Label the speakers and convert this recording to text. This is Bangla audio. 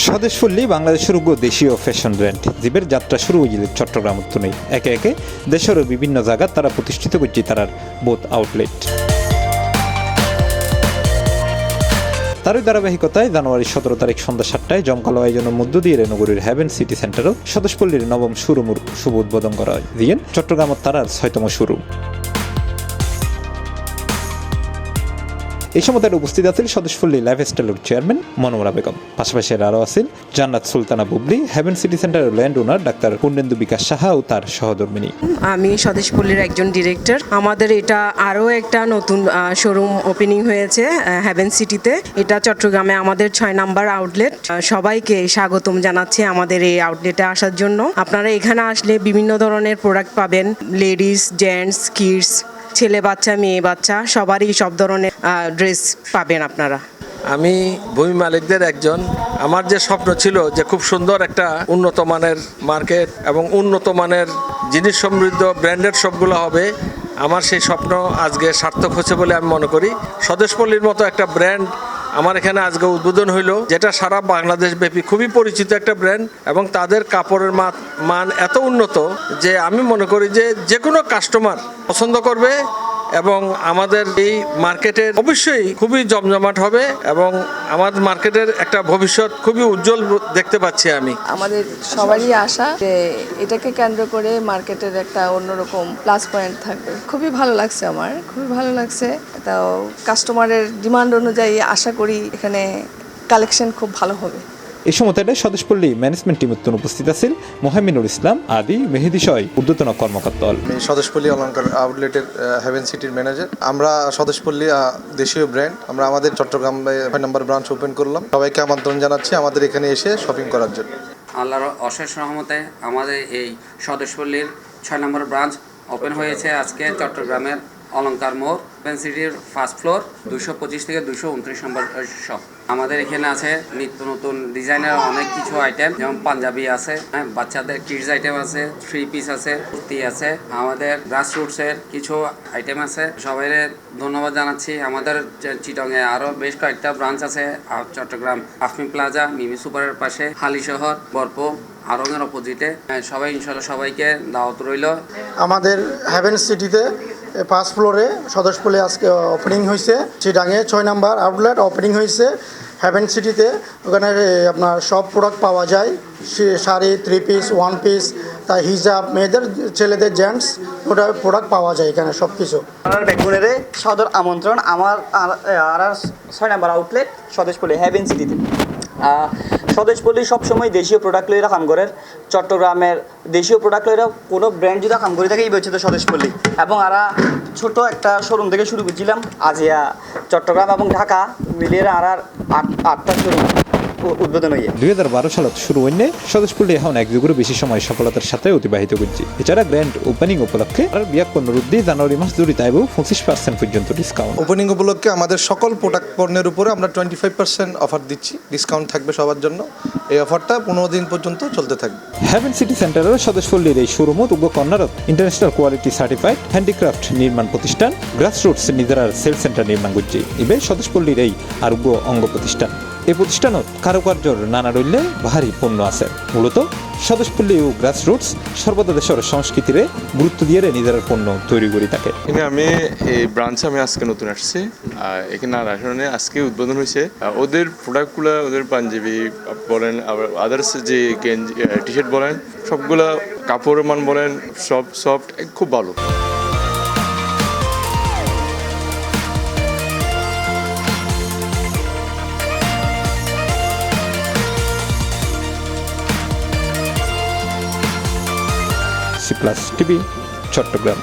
Speaker 1: স্বদেশপল্লী বাংলাদেশের উগ্র দেশীয় ফ্যাশন ব্র্যান্ড জীবের যাত্রা শুরু হয়েছিল চট্টগ্রাম নেই একে একে দেশের বিভিন্ন জায়গা তারা প্রতিষ্ঠিত করছে তার বোথ আউটলেট। তারই ধারাবাহিকতায় জানুয়ারি 17 তারিখ সন্ধ্যা 7টায় জমকালো আয়োজনের মধ্য দিয়ে নগরীর হ্যাভেন সিটি সেন্টারও স্বদেশপল্লীর নবম শোরুমের শুভ উদ্বোধন করা হয় দিয়ে চট্টগ্রামের তারার 6তম শোরুম। এই সময় তার উপস্থিত আছেন স্বদেশপল্লী লাইফস্টাইলের চেয়ারম্যান মনোমরা বেগম, পাশাপাশি আরও আছেন জান্নাত সুলতানা বুবলি, হ্যাভেন সিটি সেন্টারের ল্যান্ড ওনার ডাক্তার পূর্ণেন্দু বিকাশ সাহা ও তার সহধর্মিনী।
Speaker 2: আমি স্বদেশপল্লীর একজন ডিরেক্টর। আমাদের এটা আরও একটা নতুন শোরুম ওপেনিং হয়েছে হ্যাভেন সিটিতে। এটা চট্টগ্রামে আমাদের 6 নাম্বার আউটলেট। সবাইকে স্বাগতম জানাচ্ছি আমাদের এই আউটলেটে আসার জন্য। আপনারা এখানে আসলে বিভিন্ন ধরনের প্রোডাক্ট পাবেন, লেডিস, জেন্টস, কিডস, ছেলে বাচ্চা, মেয়ে বাচ্চা, সবারই সব ধরনের ড্রেস পাবেন আপনারা।
Speaker 3: আমি ভূমি মালিকদের একজন। আমার যে স্বপ্ন ছিল যে খুব সুন্দর একটা উন্নত মানের মার্কেট এবং উন্নত মানের জিনিস সমৃদ্ধ ব্র্যান্ডেড সবগুলো হবে, আমার সেই স্বপ্ন আজকে সার্থক হচ্ছে বলে আমি মনে করি। স্বদেশপল্লীর মতো একটা ব্র্যান্ড আমার এখানে আজকে উদ্বোধন হইলো, যেটা সারা বাংলাদেশ ব্যাপী খুবই পরিচিত একটা ব্র্যান্ড এবং তাদের কাপড়ের মান এত উন্নত যে আমি মনে করি যে যে কোনো কাস্টমার পছন্দ করবে এবং আমাদের এই মার্কেটের অবশ্যই খুবই জমজমাট হবে এবং আমাদের মার্কেটের একটা ভবিষ্যৎ খুবই উজ্জ্বল দেখতে পাচ্ছি আমি।
Speaker 4: আমাদের সবারই আশা যে এটাকে কেন্দ্র করে মার্কেটের একটা অন্যরকম প্লাস পয়েন্ট থাকবে। খুবই ভালো লাগছে, আমার খুবই ভালো লাগছে। তাও কাস্টমারের ডিমান্ড অনুযায়ী আশা করি এখানে কালেকশন খুব ভালো হবে।
Speaker 1: এই সময় স্বদেশপল্লী ম্যানেজমেন্ট টিম উপস্থিত আছেন মোহাম্মিনুল ইসলাম আদি, মেহেদি সয় ঊর্ধ্বতন কর্মকর্তা।
Speaker 5: স্বদেশপল্লী অলংকার আউটলেটের হ্যাভেন সিটির ম্যানেজার। আমরা স্বদেশপল্লী দেশীয় ব্র্যান্ড, আমরা আমাদের চট্টগ্রাম 6 নম্বর ব্রাঞ্চ ওপেন করলাম। সবাইকে আমন্ত্রণ জানাচ্ছি আমাদের এখানে এসে শপিং করার জন্য।
Speaker 6: আল্লাহর অশেষ রহমতে আমাদের এই স্বদেশপল্লীর 6 নম্বর ব্রাঞ্চ ওপেন হয়েছে আজকে চট্টগ্রামের অলংকার মোড়, হ্যাভেন সিটির ফার্স্ট ফ্লোর, 225 থেকে 229 নম্বর শপ। আমাদের এখানে আছে নিত্য নতুন ডিজাইনের অনেক কিছু আইটেম, যেমন পাঞ্জাবি আছে, বাচ্চাদের কিডস আইটেম আছে, 3 পিস আছে, কুর্তি আছে, আমাদের গ্রাসরুটসের কিছু আইটেম আছে। সবাই ধন্যবাদ জানাচ্ছি। আমাদের চিটংয়ে আরও বেশ কয়েকটা ব্রাঞ্চ আছে, চট্টগ্রাম আফমি প্লাজা, মিমি সুপারের পাশে, হালিশহর, বরপুর, আরঙের অপোজিটে। সবাই ইনশাল্লাহ সবাইকে দাওয়াত রইল।
Speaker 7: আমাদের হ্যাভেন সিটিতে ফার্স্ট ফ্লোরে স্বদেশপল্লী আজকে ওপেনিং হয়েছে। চিটাঙে 6 নাম্বার আউটলেট ওপেনিং হয়েছে হ্যাভেন সিটিতে। ওখানে আপনার সব প্রোডাক্ট পাওয়া যায়, শাড়ি, 3 পিস, 1 পিস, তাই হিজাব, মেয়েদের, ছেলেদের, জেন্টস ওটা প্রোডাক্ট পাওয়া যায় এখানে সব কিছু।
Speaker 8: আমার ব্যাকগ্রাউন্ডে সদর আমন্ত্রণ আমার আর 6 নাম্বার আউটলেট স্বদেশপল্লী হ্যাভেন সিটিতে। স্বদেশপল্লী সবসময় দেশীয় প্রোডাক্ট লইরা কাম করে। চট্টগ্রামের দেশীয় প্রোডাক্ট লইরা কোনো ব্র্যান্ড যদি কাম করে থাকে এই বলছে তো স্বদেশপল্লী। এবং আর ছোট একটা শোরুম থেকে শুরু করছিলাম, আজিয়া চট্টগ্রাম এবং ঢাকা মিলিয়ে আর 8টা শোরুম উদ্বোধন হয়ে
Speaker 1: 2012 সালত শুরু হইলে স্বদেশপল্লী এখন এক যুগেরও বেশি সময় সফলতার সাথে অতিবাহিত করছে। এছাড়া গ্র্যান্ড ওপেনিং উপলক্ষে আর বিয়াক্কন রুদ্দি জানুয়ারি মাস জুড়ে তাইব 25% পর্যন্ত ডিসকাউন্ট।
Speaker 5: ওপেনিং উপলক্ষে আমাদের সকল প্রোডাক্ট পণ্যের উপরে আমরা 25% অফার দিচ্ছি, ডিসকাউন্ট থাকবে সবার জন্য। এই অফারটা 15 দিন পর্যন্ত চলতে থাকবে।
Speaker 1: হ্যাভেন সিটি সেন্টারের স্বদেশপল্লীর এই শোরুমত উগ্র কর্নারত ইন্টারন্যাশনাল কোয়ালিটি সার্টিফাইড হ্যান্ডিক্রাফট নির্মাণ প্রতিষ্ঠান গ্রাসরুটস নিজেরার সেল সেন্টার নির্মাণ করছে। এবার স্বদেশপল্লীর এই আর উগ্র অঙ্গ প্রতিষ্ঠান। এই প্রতিষ্ঠানত কারুকার্যর নানা রইলে ভারী পণ্য আছে। মূলত স্বদেশপল্লী ও গ্রাসরুটস সর্বদা দেশের সংস্কৃতিরে গুরুত্ব দিয়ে নিজের পণ্য তৈরি করি থাকে।
Speaker 9: আমি এই ব্রাঞ্চে আমি আজকে নতুন আসছি, এখানে আসলে আজকে উদ্বোধন হয়েছে। ওদের প্রোডাক্টগুলো, ওদের পাঞ্জাবি বলেন, আবার আদার্স যে গেঞ্জি, টি শার্ট বলেন, সবগুলা কাপড়ের মান বলেন, সব সফট, খুব ভালো।
Speaker 1: C+ TV, Chittagong.